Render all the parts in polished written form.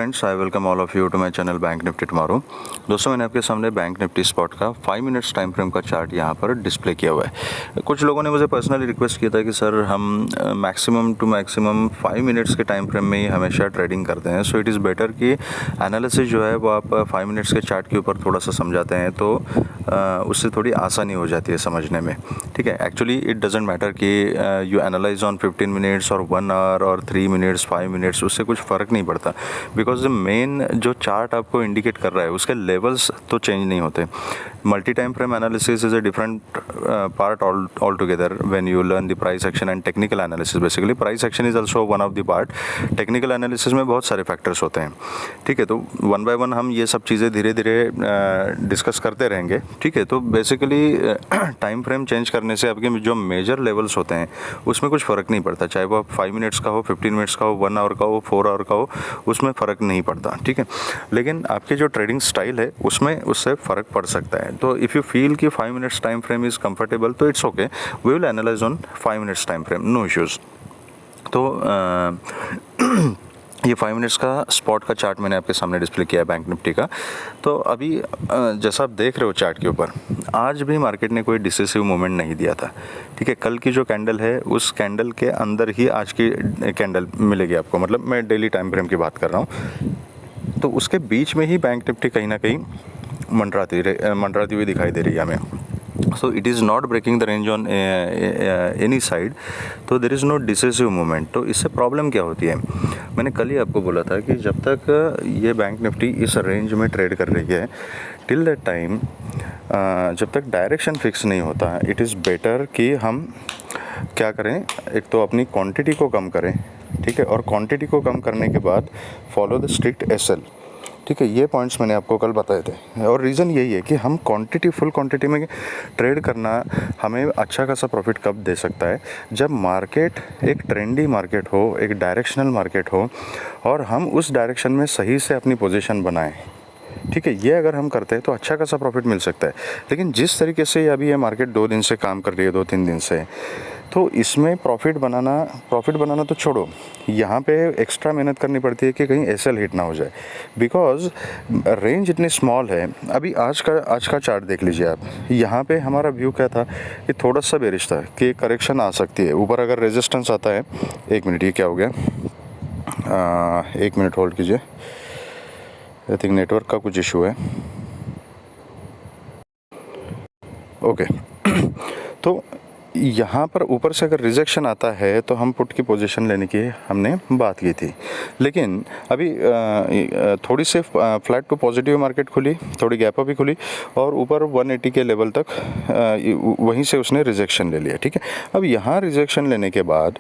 Friends, I welcome all of you to my channel bank Nifty tomorrow. दोस्तों, मैंने आपके सामने बैंक निफ्टी स्पॉट का 5 मिनट्स टाइम फ्रेम का चार्ट यहाँ पर डिस्प्ले किया हुआ है। कुछ लोगों ने मुझे पर्सनली रिक्वेस्ट किया था कि सर हम मैक्सिमम टू मैक्सिमम 5 मिनट्स के टाइम फ्रेम में ही हमेशा ट्रेडिंग करते हैं, सो इट इज़ बेटर कि एनालिसिस जो है वो आप 5 मिनट्स के चार्ट के ऊपर थोड़ा सा समझाते हैं तो उससे थोड़ी आसानी हो जाती है समझने में। ठीक है, एक्चुअली इट डजेंट मैटर कि यू एनालाइज ऑन 15 मिनट्स और 1 आवर और 3 मिनट्स 5 मिनट्स, उससे कुछ फ़र्क नहीं पड़ता। बिकॉज द मेन जो चार्ट आपको इंडिकेट कर रहा है उसके लेवल्स तो चेंज नहीं होते। Multi time frame analysis is a different part all together when you learn the price action and technical analysis. Basically price action is also one of the part. Technical analysis में बहुत सारे factors होते हैं। ठीक है, तो one by one हम ये सब चीज़ें धीरे धीरे डिस्कस करते रहेंगे। ठीक है, तो बेसिकली टाइम फ्रेम चेंज करने से आपके जो मेजर लेवल्स होते हैं उसमें कुछ फ़र्क नहीं पड़ता, चाहे वो 5 मिनट्स का हो, 15 मिनट्स का हो, 1 आवर का हो, 4 आवर का हो, उसमें फ़र्क नहीं पड़ता। ठीक है, लेकिन आपके जो ट्रेडिंग स्टाइल है उसमें उससे फ़र्क पड़ सकता है। तो इफ़ यू फील कि 5 minutes time frame is comfortable तो it's okay, we will analyse on 5 minutes time frame, no issues. तो ये 5 मिनट्स का स्पॉट का चार्ट मैंने आपके सामने डिस्प्ले किया है बैंक निफ्टी का। तो अभी जैसा आप देख रहे हो चार्ट के ऊपर, आज भी मार्केट ने कोई डिसिसिव मूवमेंट नहीं दिया था। ठीक है, कल की जो कैंडल है उस कैंडल के अंदर ही आज की कैंडल मिलेगी आपको, मतलब मैं डेली टाइम फ्रेम की बात कर रहा हूँ। तो उसके बीच में ही बैंक निफ्टी कहीं ना कहीं मंडराती हुई दिखाई दे रही है हमें। So it is not breaking the range on any side, तो there is no decisive movement. तो इससे प्रॉब्लम क्या होती है, मैंने कल ही आपको बोला था कि जब तक ये बैंक निफ्टी इस रेंज में ट्रेड कर रही है, टिल दैट टाइम जब तक डायरेक्शन फिक्स नहीं होता, इट इज़ बेटर कि हम क्या करें, एक तो अपनी क्वांटिटी को कम करें। ठीक है, और क्वांटिटी को कम करने के बाद फॉलो द स्ट्रिक्ट एसएल। ठीक है, ये पॉइंट्स मैंने आपको कल बताए थे, और रीज़न यही है कि हम फुल क्वांटिटी में ट्रेड करना हमें अच्छा खासा प्रॉफिट कब दे सकता है, जब मार्केट एक ट्रेंडी मार्केट हो, एक डायरेक्शनल मार्केट हो, और हम उस डायरेक्शन में सही से अपनी पोजीशन बनाएं। ठीक है, ये अगर हम करते हैं तो अच्छा खासा प्रॉफिट मिल सकता है। लेकिन जिस तरीके से अभी ये मार्केट 2 दिन से काम कर रही है, 2-3 दिन से, तो इसमें प्रॉफिट बनाना तो छोड़ो, यहाँ पे एक्स्ट्रा मेहनत करनी पड़ती है कि कहीं एसएल हिट ना हो जाए, बिकॉज रेंज इतनी स्मॉल है। अभी आज का चार्ट देख लीजिए आप, यहाँ पे हमारा व्यू क्या था कि थोड़ा सा बेरिश था कि करेक्शन आ सकती है ऊपर अगर रेजिस्टेंस आता है। 1 मिनट, ये क्या हो गया, 1 मिनट होल्ड कीजिए, आई थिंक नेटवर्क का कुछ इशू है। ओके तो यहाँ पर ऊपर से अगर रिजेक्शन आता है तो हम पुट की पोजीशन लेने की हमने बात की थी, लेकिन अभी थोड़ी से फ्लैट टू पॉजिटिव मार्केट खुली, थोड़ी गैप अप भी खुली, और ऊपर 180 के लेवल तक वहीं से उसने रिजेक्शन ले लिया। ठीक है, अब यहाँ रिजेक्शन लेने के बाद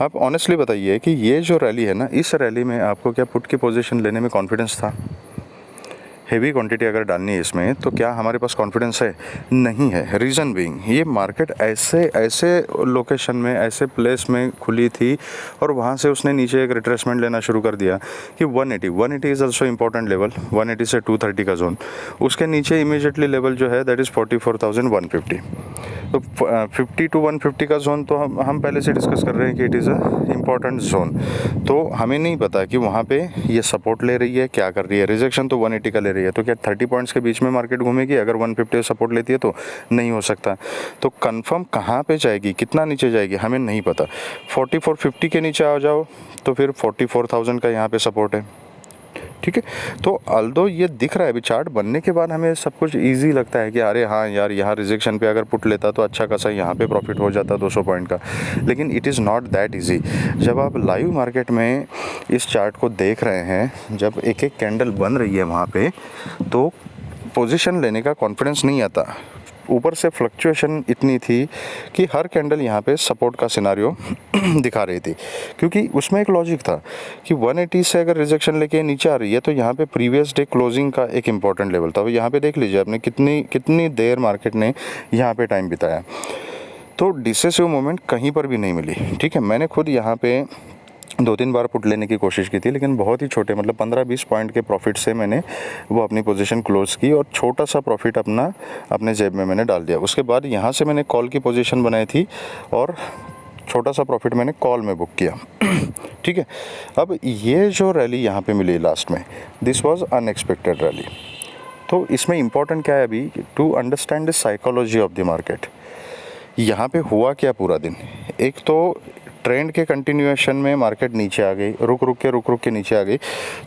आप ऑनेस्टली बताइए कि ये जो रैली है ना, इस रैली में आपको क्या पुट की पोजीशन लेने में कॉन्फिडेंस था? हेवी क्वांटिटी अगर डालनी है इसमें तो क्या हमारे पास कॉन्फिडेंस है? नहीं है। रीज़न बीइंग, ये मार्केट ऐसे लोकेशन में, ऐसे प्लेस में खुली थी और वहाँ से उसने नीचे एक रिट्रेसमेंट लेना शुरू कर दिया कि 180 इज़ ऑल्सो इंपॉर्टेंट लेवल, 180 से 230 का जोन, उसके नीचे इमीडिएटली लेवल जो है दैट इज़ 44,150। तो 50 to 150 का जोन तो हम पहले से डिस्कस कर रहे हैं कि it is a important zone. तो हमें नहीं पता कि वहाँ पे ये सपोर्ट ले रही है, क्या कर रही है। रिजेक्शन तो 180 का ले रही है, तो क्या 30 पॉइंट्स के बीच में मार्केट घूमेगी? अगर 150 सपोर्ट लेती है तो नहीं हो सकता। तो कंफर्म कहाँ पे जाएगी, कितना नीचे जाएगी, हमें नहीं पता। 4450 के नीचे आ जाओ तो फिर 44,000 का यहाँ पे सपोर्ट है। ठीक है, तो अल्दो ये दिख रहा है, अभी चार्ट बनने के बाद हमें सब कुछ इजी लगता है कि अरे हाँ यार, यहाँ रिजेक्शन पे अगर पुट लेता तो अच्छा खासा यहाँ पे प्रॉफिट हो जाता 200 पॉइंट का, लेकिन it is not that easy. जब आप लाइव मार्केट में इस चार्ट को देख रहे हैं, जब एक एक कैंडल बन रही है वहाँ पे, तो पोजीशन लेने का कॉन्फिडेंस नहीं आता। ऊपर से फ्लक्चुएशन इतनी थी कि हर कैंडल यहाँ पे सपोर्ट का सिनारियो दिखा रही थी, क्योंकि उसमें एक लॉजिक था कि 180 से अगर रिजेक्शन लेके नीचे आ रही है तो यहाँ पे प्रीवियस डे क्लोजिंग का एक इंपॉर्टेंट लेवल था। यहाँ पे देख लीजिए आपने कितनी देर मार्केट ने यहाँ पे टाइम बिताया, तो डिसेसिव मोमेंट कहीं पर भी नहीं मिली। ठीक है, मैंने खुद यहाँ पे 2-3 बार पुट लेने की कोशिश की थी, लेकिन बहुत ही छोटे, मतलब 15-20 पॉइंट के प्रॉफिट से मैंने वो अपनी पोजीशन क्लोज की और छोटा सा प्रॉफिट अपने जेब में मैंने डाल दिया। उसके बाद यहाँ से मैंने कॉल की पोजीशन बनाई थी और छोटा सा प्रॉफिट मैंने कॉल में बुक किया। ठीक है, अब ये जो रैली यहाँ पे मिली लास्ट में, दिस वाज अनएक्सपेक्टेड रैली। तो इसमें इम्पोर्टेंट क्या है अभी, to understand the psychology of the market. यहाँ पे हुआ क्या पूरा दिन, एक तो ट्रेंड के कंटिन्यूएशन में मार्केट नीचे आ गई, रुक के नीचे आ गई।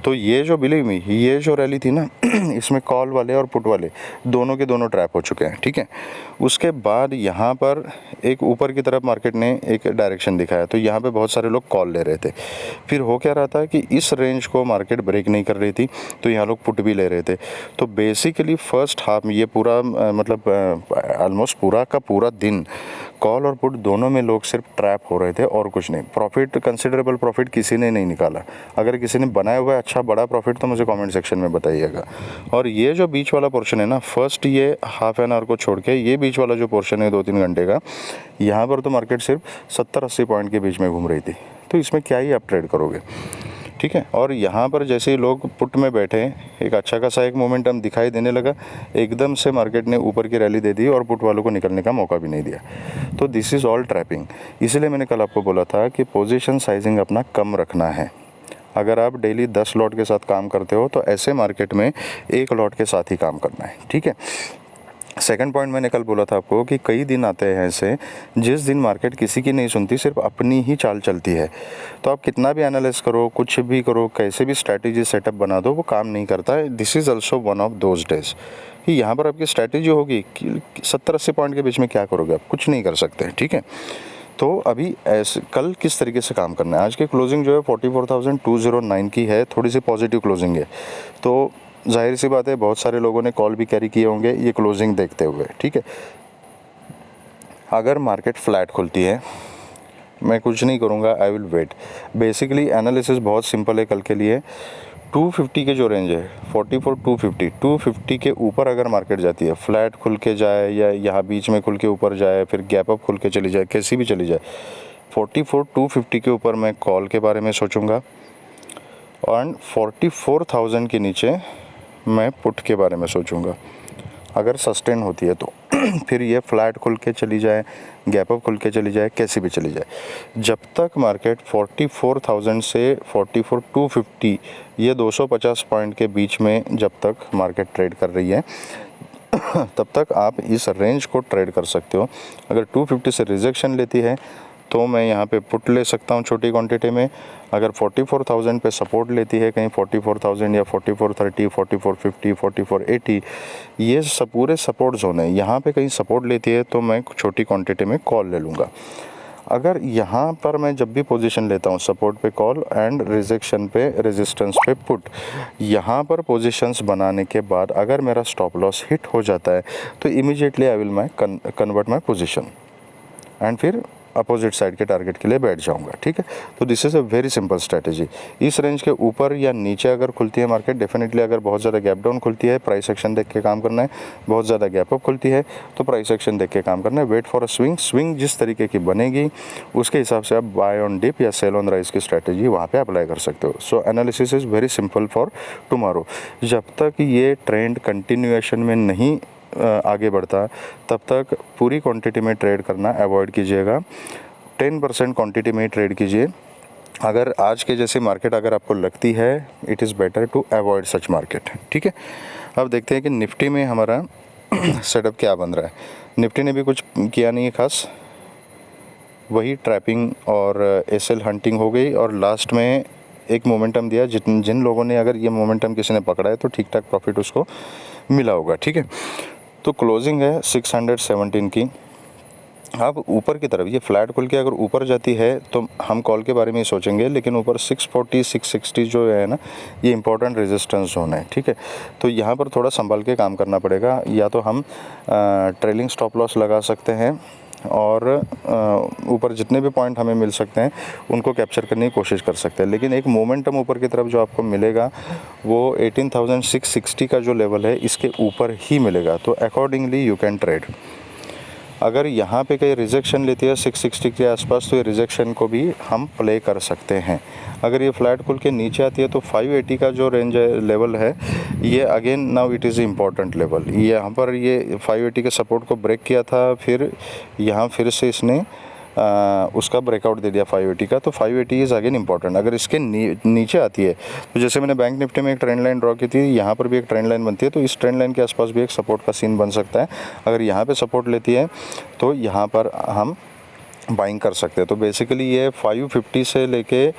तो ये जो बिलीव मी, ये जो रैली थी ना इसमें कॉल वाले और पुट वाले दोनों के दोनों ट्रैप हो चुके हैं। ठीक है, उसके बाद यहाँ पर एक ऊपर की तरफ मार्केट ने एक डायरेक्शन दिखाया, तो यहाँ पे बहुत सारे लोग कॉल ले रहे थे। फिर हो क्या रहा था कि इस रेंज को मार्केट ब्रेक नहीं कर रही थी, तो यहाँ लोग पुट भी ले रहे थे। तो बेसिकली फर्स्ट हाफ ये पूरा मतलब ऑलमोस्ट पूरा का पूरा दिन कॉल और पुट दोनों में लोग सिर्फ ट्रैप हो रहे थे और कुछ नहीं। प्रॉफिट, कंसिडरेबल प्रॉफिट किसी ने नहीं निकाला। अगर किसी ने बनाया हुआ है अच्छा बड़ा प्रॉफिट तो मुझे कमेंट सेक्शन में बताइएगा। और ये जो बीच वाला पोर्शन है ना, फर्स्ट ये हाफ एन आवर को छोड़ के ये बीच वाला जो पोर्शन है 2-3 घंटे का, यहाँ पर तो मार्केट सिर्फ 70-80 पॉइंट के बीच में घूम रही थी। तो इसमें क्या ही आप ट्रेड करोगे। ठीक है, और यहाँ पर जैसे ही लोग पुट में बैठे, एक अच्छा खासा एक मोमेंटम दिखाई देने लगा, एकदम से मार्केट ने ऊपर की रैली दे दी और पुट वालों को निकलने का मौका भी नहीं दिया। तो दिस इज़ ऑल ट्रैपिंग। इसलिए मैंने कल आपको बोला था कि पोजीशन साइजिंग अपना कम रखना है। अगर आप डेली 10 लॉट के साथ काम करते हो तो ऐसे मार्केट में 1 लॉट के साथ ही काम करना है। ठीक है, सेकंड पॉइंट मैंने कल बोला था आपको कि कई दिन आते हैं ऐसे जिस दिन मार्केट किसी की नहीं सुनती, सिर्फ अपनी ही चाल चलती है। तो आप कितना भी एनालिस करो, कुछ भी करो, कैसे भी स्ट्रैटेजी सेटअप बना दो, वो काम नहीं करता है। This is also one of those days कि यहाँ पर आपकी स्ट्रैटेजी होगी कि 70-80 पॉइंट के बीच में क्या करोगे, आप कुछ नहीं कर सकते। ठीक है, तो अभी ऐसे कल किस तरीके से काम करना है। आज की क्लोजिंग जो है 44,209 की है, थोड़ी सी पॉजिटिव क्लोजिंग है। तो जाहिर सी बात है बहुत सारे लोगों ने कॉल भी कैरी किए होंगे ये क्लोजिंग देखते हुए। ठीक है, अगर मार्केट फ्लैट खुलती है मैं कुछ नहीं करूँगा, I will wait. Basically analysis बहुत सिंपल है कल के लिए। 250 के जो रेंज है 44,250, 250 के ऊपर अगर मार्केट जाती है, फ्लैट खुल के जाए या यहाँ बीच में खुल के ऊपर जाए, फिर गैप अप खुल के चली जाए, कैसी भी चली जाए, 44,250 के ऊपर मैं कॉल के बारे में सोचूंगा और 44,000 के नीचे मैं पुट के बारे में सोचूंगा। अगर सस्टेन होती है तो फिर ये फ्लैट खुल के चली जाए, गैप अप खुल के चली जाए, कैसी भी चली जाए, जब तक मार्केट 44,000 से 44,250 ये 250 पॉइंट के बीच में जब तक मार्केट ट्रेड कर रही है तब तक आप इस रेंज को ट्रेड कर सकते हो। अगर 250 से रिजेक्शन लेती है तो मैं यहाँ पे पुट ले सकता हूँ छोटी क्वांटिटी में। अगर 44,000 पे सपोर्ट लेती है, कहीं 44,000 या 4430, 4450, 4480 ये सब पूरे सपोर्ट जोन है, यहाँ पे कहीं सपोर्ट लेती है तो मैं छोटी क्वांटिटी में कॉल ले लूँगा। अगर यहाँ पर मैं जब भी पोजीशन लेता हूँ सपोर्ट पे कॉल एंड रिजेक्शन पे, रेजिस्टेंस पे पुट, यहाँ पर पोजीशंस बनाने के बाद अगर मेरा स्टॉप लॉस हिट हो जाता है तो immediately I will my convert my position and फिर अपोजिट साइड के टारगेट के लिए बैठ जाऊंगा। ठीक है, तो this is a very simple strategy. इस रेंज के ऊपर या नीचे अगर खुलती है मार्केट, डेफिनेटली अगर बहुत ज़्यादा गैप डाउन खुलती है प्राइस एक्शन देख के काम करना है, बहुत ज़्यादा गैप अप खुलती है तो प्राइस एक्शन देख के काम करना है। वेट फॉर अ स्विंग जिस तरीके की बनेगी उसके हिसाब से आप बाय ऑन डिप या सेल ऑन राइज की स्ट्रैटेजी वहाँ पर अप्लाई कर सकते हो। So analysis is very simple for tomorrow. जब तक ये ट्रेंड कंटिन्यूएशन में नहीं आगे बढ़ता तब तक पूरी क्वांटिटी में ट्रेड करना अवॉइड कीजिएगा। 10% क्वांटिटी में ट्रेड कीजिए। अगर आज के जैसे मार्केट अगर आपको लगती है, it is better to avoid such market. ठीक है, अब देखते हैं कि निफ्टी में हमारा सेटअप क्या बन रहा है। निफ्टी ने भी कुछ किया नहीं है खास, वही ट्रैपिंग और एसएल हंटिंग हो गई और लास्ट में एक मोमेंटम दिया। जिन लोगों ने अगर ये मोमेंटम किसी ने पकड़ा है तो ठीक ठाक प्रॉफिट उसको मिला होगा। ठीक है, तो क्लोजिंग है 617 की। अब ऊपर की तरफ ये फ्लैट खुल के अगर ऊपर जाती है तो हम कॉल के बारे में ही सोचेंगे, लेकिन ऊपर 640 660 जो है ना ये इंपॉर्टेंट रेजिस्टेंस जोन है। ठीक है, तो यहाँ पर थोड़ा संभल के काम करना पड़ेगा। या तो हम ट्रेलिंग स्टॉप लॉस लगा सकते हैं और ऊपर जितने भी पॉइंट हमें मिल सकते हैं उनको कैप्चर करने की कोशिश कर सकते हैं, लेकिन एक मोमेंटम ऊपर की तरफ जो आपको मिलेगा वो 18,660 का जो लेवल है इसके ऊपर ही मिलेगा। तो अकॉर्डिंगली यू कैन ट्रेड। अगर यहाँ पे कहीं रिजेक्शन लेती है 660 के आसपास तो ये रिजेक्शन को भी हम प्ले कर सकते हैं। अगर ये फ्लैट खुल के नीचे आती है तो 580 का जो रेंज लेवल है ये again now it is important level. ये यहाँ पर ये 580 के सपोर्ट को ब्रेक किया था, फिर यहाँ फिर से इसने उसका ब्रेकआउट दे दिया 580 का, तो 580 इज़ अगेन इंपॉर्टेंट। अगर इसके नीचे आती है तो जैसे मैंने बैंक निफ्टी में एक ट्रेंड लाइन ड्रॉ की थी, यहाँ पर भी एक ट्रेंड लाइन बनती है, तो इस ट्रेंड लाइन के आसपास भी एक सपोर्ट का सीन बन सकता है। अगर यहाँ पे सपोर्ट लेती है तो यहाँ पर हम बाइंग कर सकते हैं। तो बेसिकली ये 550 से लेके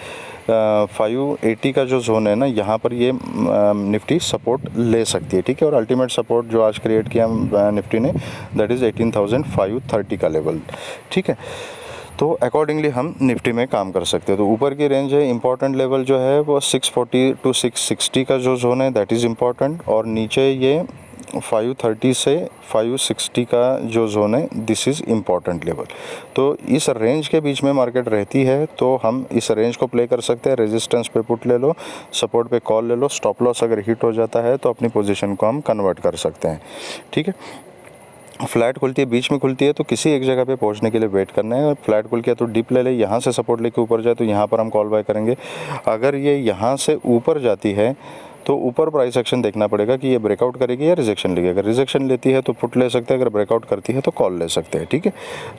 580 का जो जोन है ना, यहाँ पर ये निफ्टी सपोर्ट ले सकती है, ठीक है। और अल्टीमेट सपोर्ट जो आज क्रिएट किया निफ्टी ने, दैट इज़ 18,530 का लेवल, ठीक है। तो अकॉर्डिंगली हम निफ्टी में काम कर सकते हैं। तो ऊपर की रेंज है, इंपॉर्टेंट लेवल जो है वो 640 टू 660 का जो जोन है दैट इज़ इम्पॉर्टेंट, और नीचे ये 530 से 560 का जो जोन है दिस इज़ इम्पॉर्टेंट लेवल। तो इस रेंज के बीच में मार्केट रहती है तो हम इस रेंज को प्ले कर सकते हैं। रेजिस्टेंस पे पुट ले लो, सपोर्ट पे कॉल ले लो, स्टॉप लॉस अगर हिट हो जाता है तो अपनी पोजीशन को हम कन्वर्ट कर सकते हैं, ठीक है। फ्लैट खुलती है, बीच में खुलती है, तो किसी एक जगह पे पहुंचने के लिए वेट करना है। फ्लैट खुल के तो डिप ले ले, यहाँ से सपोर्ट लेके ऊपर जाए तो यहाँ पर हम कॉल बाय करेंगे। अगर ये यहाँ से ऊपर जाती है तो ऊपर प्राइस एक्शन देखना पड़ेगा कि ये ब्रेकआउट करेगी या रिजेक्शन लेगी। अगर रिजेक्शन लेती है तो पुट ले सकते हैं, अगर ब्रेकआउट करती है तो कॉल ले सकते हैं, ठीक है।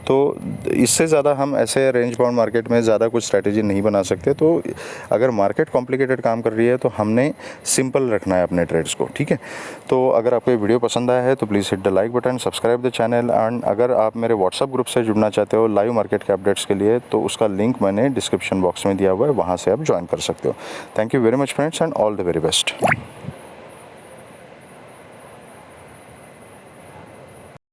तो इससे ज़्यादा हम ऐसे रेंज बाउंड मार्केट में ज़्यादा कुछ स्ट्रैटेजी नहीं बना सकते। तो अगर मार्केट कॉम्प्लिकेटेड काम कर रही है तो हमने सिंपल रखना है अपने ट्रेड्स को, ठीक है। तो अगर आपको ये वीडियो पसंद आया है तो please hit the like button, subscribe the channel, and अगर आप मेरे व्हाट्सअप ग्रुप से जुड़ना चाहते हो लाइव मार्केट के अपडेट्स के लिए तो उसका लिंक मैंने डिस्क्रिप्शन बॉक्स में दिया हुआ है, वहाँ से आप ज्वाइन कर सकते हो। Thank you very much friends and all the very best.